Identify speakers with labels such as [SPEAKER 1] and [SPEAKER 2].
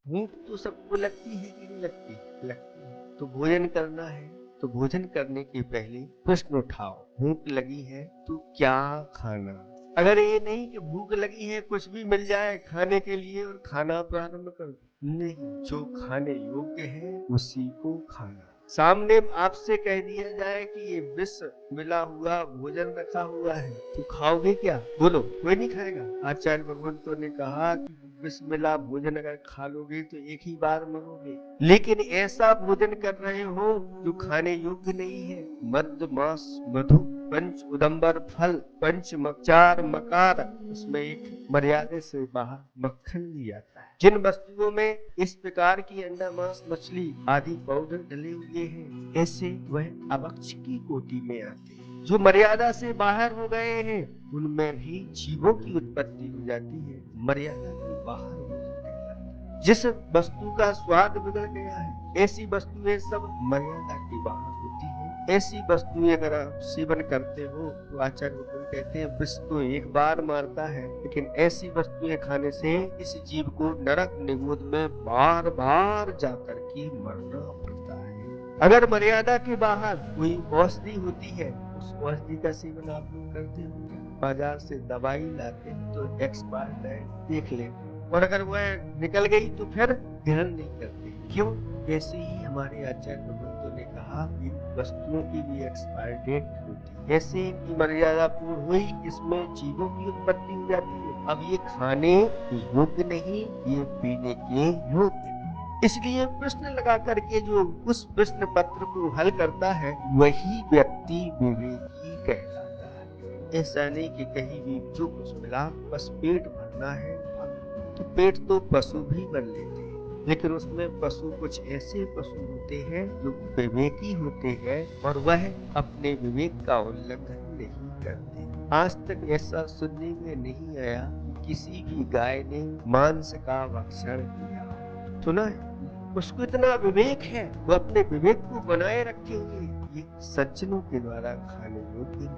[SPEAKER 1] भूख तो सबको लगती है कि नहीं लगती? लगती है। तो भोजन करना है तो भोजन करने के पहले प्रश्न उठाओ, भूख लगी है तो क्या खाना? अगर ये नहीं कि भूख लगी है कुछ भी मिल जाए खाने के लिए और खाना प्रारंभ कर दो, नहीं, जो खाने योग्य है उसी को खाना। सामने आपसे कह दिया जाए कि ये विष मिला हुआ भोजन रखा हुआ है तो खाओगे क्या? बोलो, कोई नहीं खाएगा। आचार्य भगवंतों ने कहा कि विष मिला भोजन अगर खा लोगे तो एक ही बार मरोगे, लेकिन ऐसा भोजन कर रहे हो जो खाने योग्य नहीं है। मद्य मांस मधु पंच उदम्बर फल पंच मचार मकार, उसमें एक मर्यादा से बाहर मक्खन भी आता है। जिन वस्तुओं में इस प्रकार की अंडा मांस मछली आदि पाउडर डले हुए हैं, ऐसे वह अभक्ष की कोटि में आते हैं। जो मर्यादा से बाहर हो गए हैं उनमें भी जीवों की उत्पत्ति हो जाती है, मर्यादा के बाहर हो जाते हैं। जिस वस्तु का स्वाद बिगड़ गया है ऐसी वस्तुएं सब मर्यादा के बाहर होती है। ऐसी वस्तुएं अगर आप सेवन करते हो तो आचार्य भगवान कहते हैं विष तो एक बार मारता है, लेकिन ऐसी वस्तुएं खाने से इस जीव को नरक निगोद में बार बार जाकर के मरना पड़ता है। अगर मर्यादा के बाहर कोई औषधि होती है, उस औषधि का सेवन आप लोग करते हो क्या? बाजार से दवाई लाते हैं तो एक्सपायर डेट देख लेते हैं, और अगर वह निकल गई तो फिर ग्रहण नहीं करते। क्यों? ऐसे ही हमारे आचार्य भगवंतों ने कहा कि वस्तुओं की भी एक्सपायर डेट होती है। ऐसे की मर्यादा पूर्ण हुई, इसमें जीवों की उत्पत्ति हो जाती है। अब ये खाने योग्य नहीं, ये पीने के योग्य। इसलिए प्रश्न लगा करके जो उस प्रश्न पत्र को हल करता है वही व्यक्ति विवेकी कहलाता है। ऐसा नहीं कि कहीं भी जो कुछ मिला बस पेट भरना है, तो पेट तो पशु भी भर लेते हैं, लेकिन उसमें पशु कुछ ऐसे पशु होते हैं जो विवेकी होते हैं और वह अपने विवेक का उल्लंघन नहीं करते। आज तक ऐसा सुनने में नहीं आया कि किसी भी गाय ने मांस का भक्षण किया। सुना है? उसको इतना विवेक है, वो अपने विवेक को बनाए रखे हुए ये सज्जनों के द्वारा खाने योग्य।